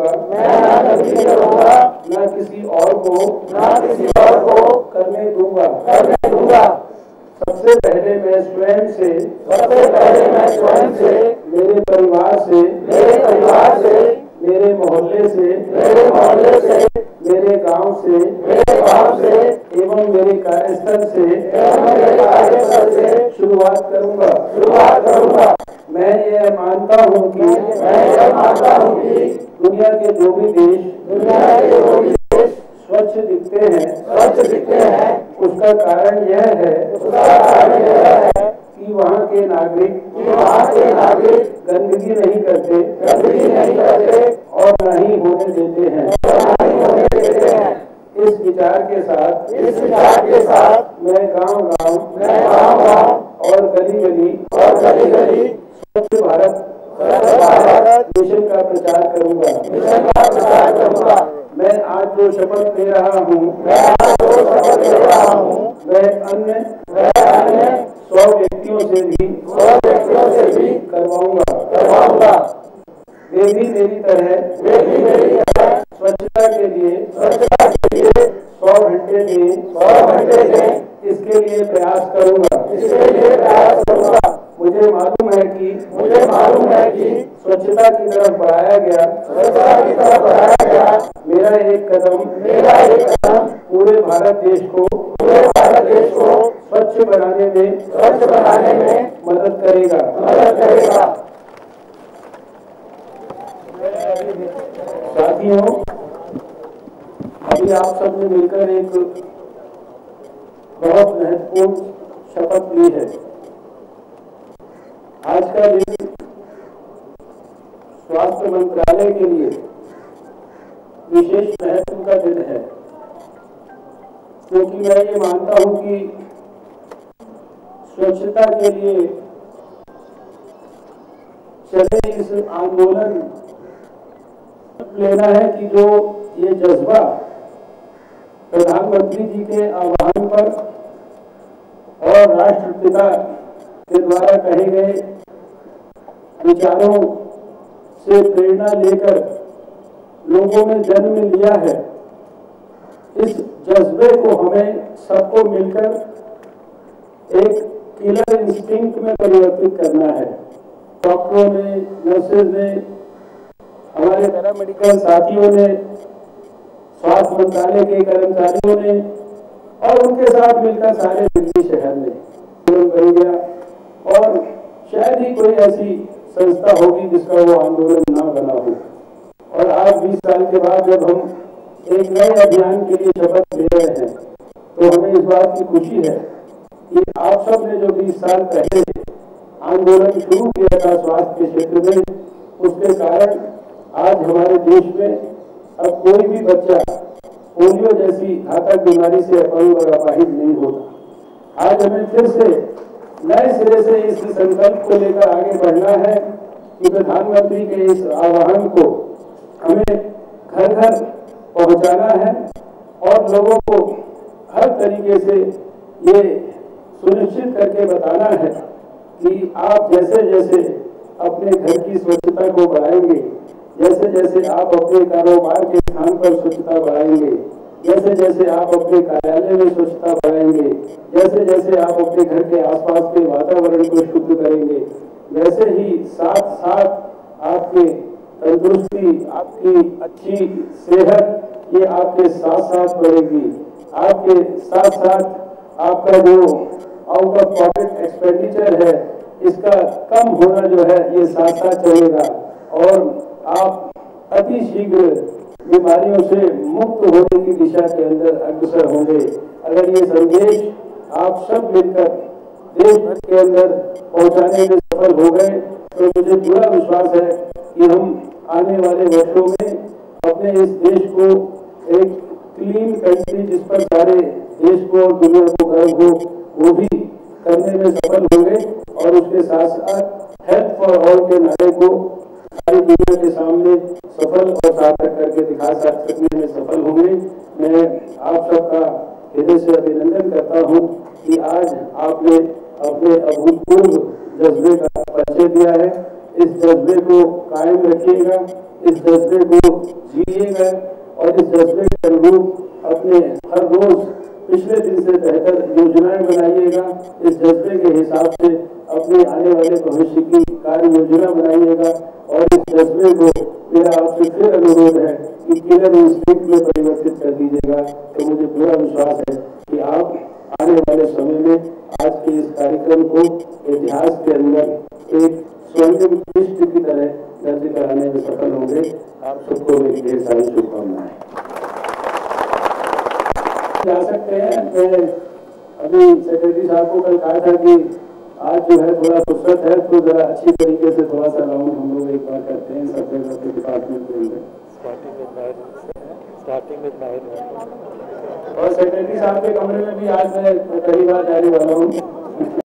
करूँगा, न किसी और को करने दूंगा। सबसे पहले मैं स्वयं से मेरे परिवार से, मेरे मोहल्ले से, मेरे गांव से एवं मेरे कार्यस्थल से शुरुआत करूंगा। मैं यह मानता हूं कि दुनिया के जो भी देश स्वच्छ दिखते हैं, उसका कारण यह है कि वहाँ के नागरिक गंदगी नहीं करते और न ही होने देते हैं। इस विचार के साथ मैं गांव और गली स्वच्छ भारत मिशन का प्रचार करूंगा। मैं आज जो शपथ ले रहा हूँ वह अन्य 100 व्यक्तियों से भी करवाऊंगा। वे भी मेरी तरह स्वच्छता के लिए 100 घंटे दें, इसके लिए प्रयास करूंगा। मुझे मालूम है कि स्वच्छता की तरफ बढ़ाया गया मेरा एक कदम पूरे भारत देश को स्वच्छ बनाने में मदद करेगा। साथियों, अभी आप सबने मिलकर एक बहुत महत्वपूर्ण शपथ ली है। आज का दिन स्वास्थ्य मंत्रालय के लिए विशेष महत्व का दिन है, क्योंकि मैं ये मानता हूं कि स्वच्छता के लिए चले इस आंदोलन लेना है कि जो ये जज्बा प्रधानमंत्री जी के आह्वान पर और राष्ट्रपिता के द्वारा कहे गए विचारों से प्रेरणा लेकर लोगों ने जन्म लिया है, इस जज्बे को हमें सबको मिलकर एक किलर इंस्टिंक्ट में परिवर्तित करना है। डॉक्टरों ने, नर्सेज ने, हमारे पैरामेडिकल साथियों ने, स्वास्थ्य मंत्रालय के कर्मचारियों ने और उनके साथ मिलकर सारे दिल्ली शहर ने बन गया। और शायद ही कोई ऐसी संस्था होगी जिसका वो आंदोलन ना बना हो। और आज 20 साल के बाद जब हम एक नए अभियान के लिए शपथ ले रहे हैं, तो हमें इस बात की खुशी है कि आप सब ने जो 20 साल पहले आंदोलन शुरू किया था स्वास्थ्य के क्षेत्र में, उसके कारण आज हमारे देश में अब कोई भी बच्चा पोलियो जैसी घातक बीमारी से अपंग और अपाहिज नहीं होता। आज हमें फिर से नए सिरे से इस संकल्प को लेकर आगे बढ़ना है कि प्रधानमंत्री के इस आह्वान को हमें घर घर पहुंचाना है और लोगों को हर तरीके से ये सुनिश्चित करके बताना है कि आप जैसे जैसे अपने घर की स्वच्छता को बढ़ाएंगे, जैसे जैसे आप अपने कारोबार के स्थान पर स्वच्छता बढ़ाएंगे, जैसे जैसे आप अपने कार्यालय में स्वच्छता बढ़ाएंगे, जैसे जैसे आप अपने घर के आसपास के वातावरण को शुद्ध करेंगे, वैसे ही साथ साथ आपके तंदुरुस्ती, आपकी अच्छी सेहत ये आपके साथ साथ बढ़ेगी। आपके साथ साथ आपका जो आउट ऑफ पॉकेट एक्सपेंडिचर है, इसका कम होना जो है ये साथ साथ चलेगा और आप अति शीघ्र बीमारियों से मुक्त होने की दिशा के अंदर अग्रसर होंगे। अगर ये संदेश आप सब मिलकर देश भर के अंदर पहुंचाने में सफल हो गए, तो मुझे पूरा विश्वास है कि हम आने वाले वर्षों में अपने इस देश को एक क्लीन कंट्री, जिस पर सारे देश को और दुनिया को गर्व हो, वो भी करने में सफल होंगे और उसके साथ साथ हेल्थ फॉर ऑल के नारे को सारी दुनिया के सामने सफल और सार्थक करके दिखा सकने में सफल होंगे। मैं आप सबका हृदय से अभिनंदन करता हूं कि आज आपने अपने अभूतपूर्व जज्बे का परिचय दिया है। इस जज्बे को कायम रखिएगा, इस जज्बे को जिएगा और इस जज्बे के अनुरूप अपने हर रोज पिछले दिन से बेहतर योजनाएं बनाइएगा। इस जज्बे के हिसाब से अपने आने वाले भविष्य की कार्य योजना बनाइएगा और इस जज्बे को मेरा आपसे फिर अनुरोध है कि किलर इंस्टिंक्ट में परिवर्तित कर दीजिएगा। तो मुझे पूरा विश्वास है कि आप आने वाले समय में आज के इस कार्यक्रम को इतिहास के अंदर एक स्वर्णिम पृष्ठ की तरह दर्ज कराने में सफल होंगे। आप सबको मेरी ढेर सारी शुभकामनाएं। जा सकते हैं। मैं अभी सेक्रेटरी साहब को कल कहा था कि आज जो है थोड़ा फुर्सत है तो जरा अच्छी तरीके से थोड़ा सा राउंड हम लोग एक बार करते हैं सब डिपार्टमेंट के अंदर स्टार्टिंग में और सेक्रेटरी साहब के कमरे में भी आज मैं पहली बार जाने वाला हूँ।